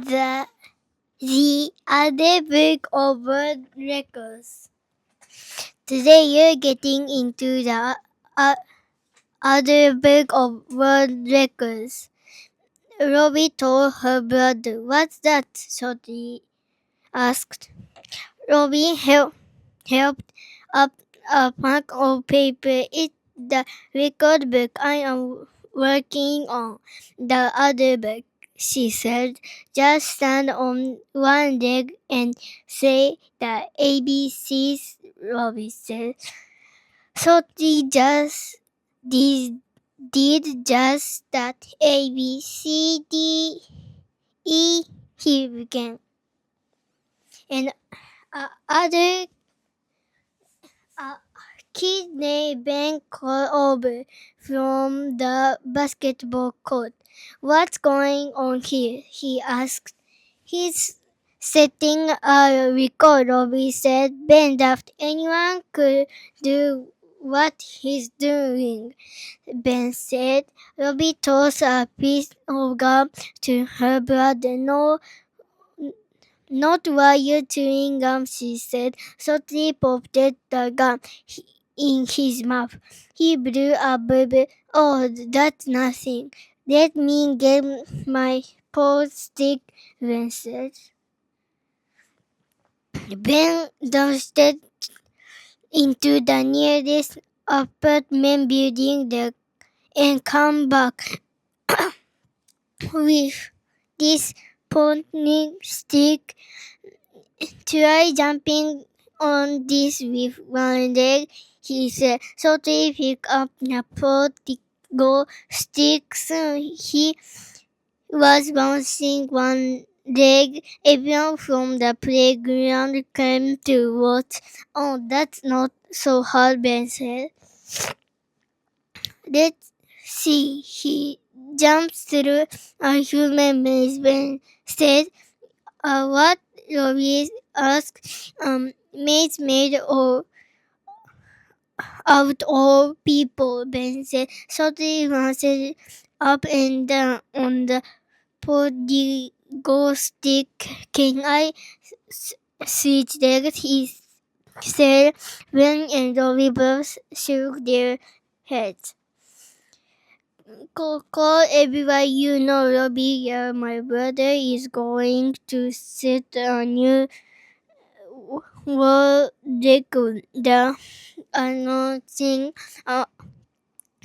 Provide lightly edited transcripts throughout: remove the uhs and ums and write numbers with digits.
the other book of world records. Today you're getting into the other book of world records. Robbie told her brother. What's that? Shorty asked. Robbie helped up a pack of paper. It's the record book I am working on. The other book, she said. Just stand on one leg and say the ABCs, Robbie said. Shorty just did just that. A, B, C, D, E, he began. And other kid named Ben called over from the basketball court. What's going on here? He asked. He's setting a record, Robbie said. Ben laughed. Anyone could do what he's doing, Ben said. Robbie tossed a piece of gum to her brother. No, not while you're chewing gum, she said. Shorty popped the gum in his mouth. He blew a bubble. Oh, that's nothing. Let me get my paw stick, Ben said. Ben dashed into the nearest apartment building and come back with this pointing stick. Try jumping on this with one leg, he said. Shorty picked up the potato stick. Soon he was bouncing one leg. Everyone from the playground came to watch. Oh, that's not so hard, Ben said. Let's see. He jumped through a human maze, Ben said. What? Robbie asked. Maze made out of people, Ben said. Shorty bounced up and down on the potato stick. Can I switch legs? He said. Ben and Robbie both shook their heads. Call everyone you know, Robbie. My brother is going to set a new world record. The announcing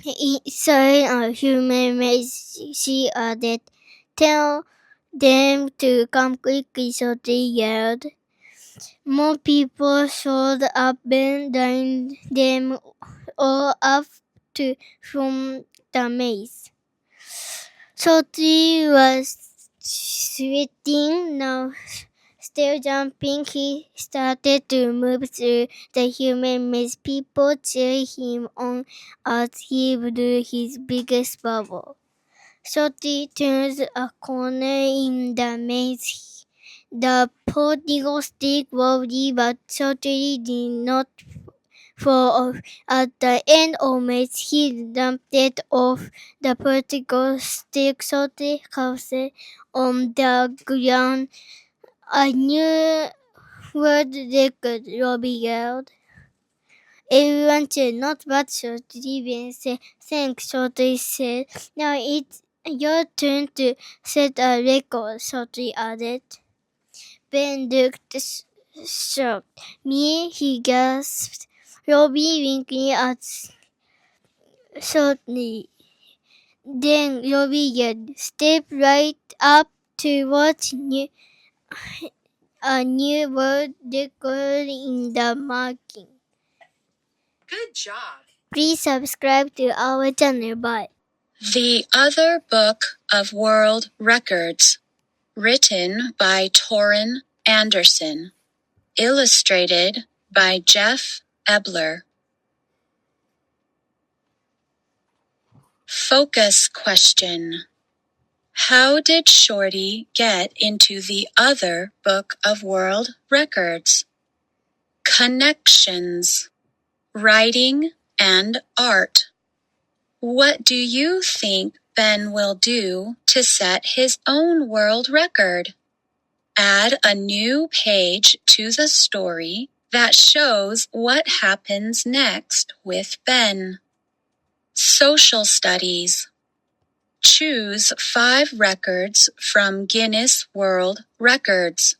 inside a human maze, she added. Tell them to come quickly, Shorty yelled. More people showed up. Ben lined them all up from the maze. Shorty was sweating now. Still jumping, he started to move through the human maze. People cheered him on as he blew his biggest bubble. Shorty turned a corner in the maze. The potato stick wobbled, but Shorty did not fall off. At the end of maze, he dumped off the potato stick. Shorty collapsed on the ground. A new world record, Robbie yelled. Everyone cheered. Not bad, Shorty, Ben said. Thanks, Shorty said. Now it's your turn to set a record, Shorty added. Ben looked shocked. Me? He gasped. Robbie winking at Shorty. Then Robbie yelled, step right up to watch a new world record in the making. Good job. Please subscribe to our channel. Bye. The Other Book of World Records, written by Torrin Anderson, illustrated by Jeff Ebler. Focus question. How did Shorty get into the Other Book of World Records? Connections. Writing and art. What do you think Ben will do to set his own world record? Add a new page to the story that shows what happens next with Ben. Social Studies. Choose 5 records from Guinness World Records.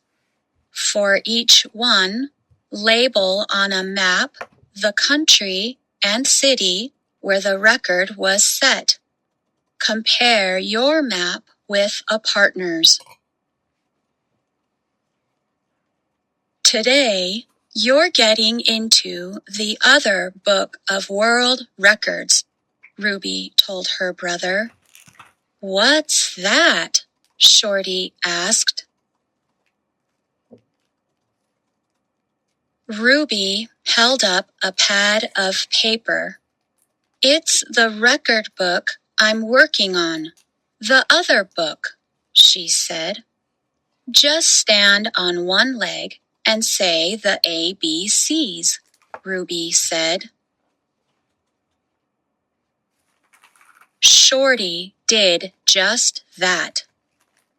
For each one, label on a map the country and city where the record was set. Compare your map with a partner's. Today, you're getting into the other book of world records, Ruby told her brother. What's that? Shorty asked. Ruby held up a pad of paper. It's the record book I'm working on. The other book, she said. Just stand on one leg and say the ABCs, Ruby said. Shorty did just that.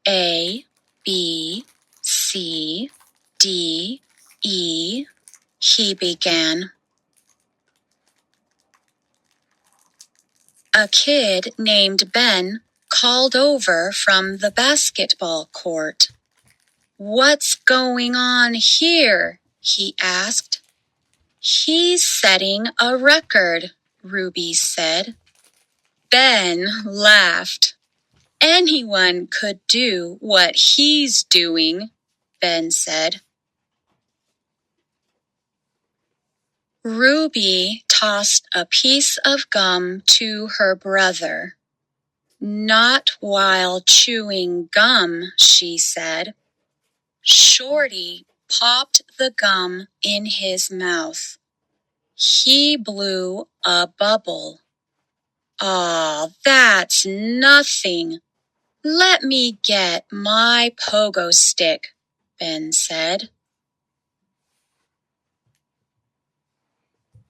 A, B, C, D, E, he began. A kid named Ben called over from the basketball court. What's going on here? He asked. He's setting a record, Ruby said. Ben laughed. Anyone could do what he's doing, Ben said. Ruby tossed a piece of gum to her brother. Not while chewing gum, she said. Shorty popped the gum in his mouth. He blew a bubble. Aw, that's nothing. Let me get my pogo stick, Ben said.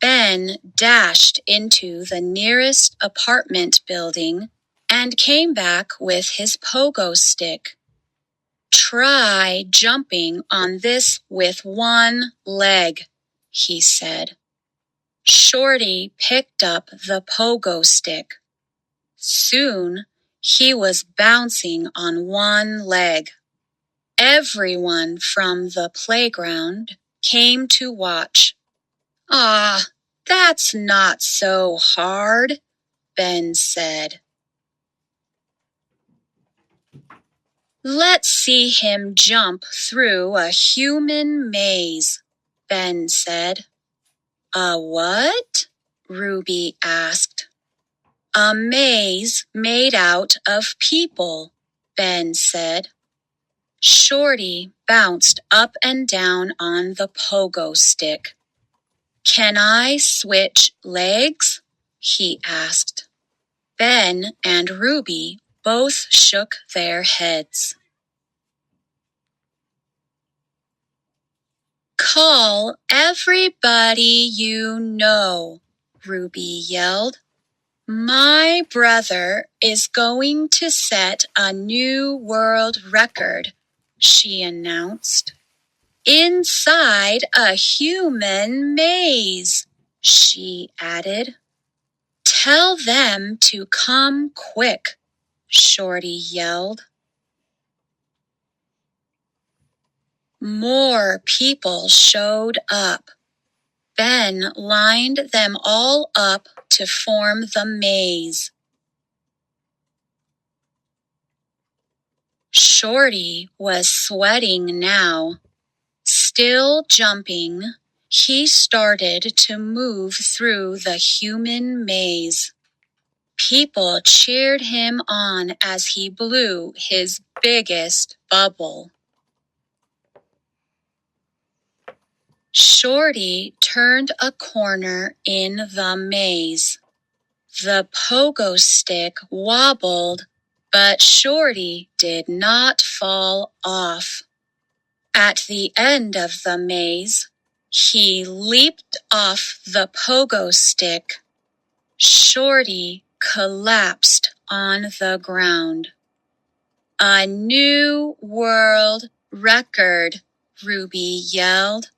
Ben dashed into the nearest apartment building and came back with his pogo stick. Try jumping on this with one leg, he said. Shorty picked up the pogo stick. Soon, he was bouncing on one leg. Everyone from the playground came to watch. Ah, that's not so hard, Ben said. Let's see him jump through a human maze, Ben said. A what? Ruby asked. A maze made out of people, Ben said. Shorty bounced up and down on the pogo stick. Can I switch legs? He asked. Ben and Ruby both shook their heads. Call everybody you know, Ruby yelled. My brother is going to set a new world record, she announced. Inside a human maze, she added. Tell them to come quick, Shorty yelled. More people showed up. Ben lined them all up to form the maze. Shorty was sweating now. Still jumping, he started to move through the human maze. People cheered him on as he blew his biggest bubble. Shorty turned a corner in the maze. The pogo stick wobbled, but Shorty did not fall off. At the end of the maze, he leaped off the pogo stick. Shorty collapsed on the ground. A new world record, Ruby yelled.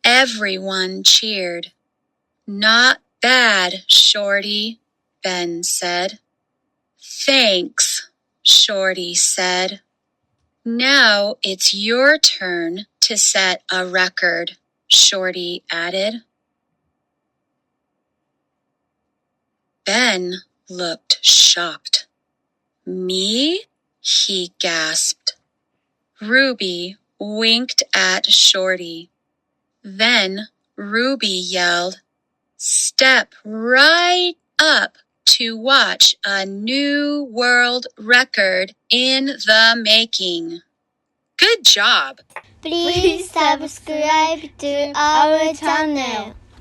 Everyone cheered. Not bad, Shorty, Ben said. Thanks, Shorty said. Now it's your turn to set a record, Shorty added. Ben looked shocked. Me? He gasped. Ruby winked at Shorty. Then Ruby yelled, Step right up to watch a new world record in the making. Good job! Please subscribe to our channel.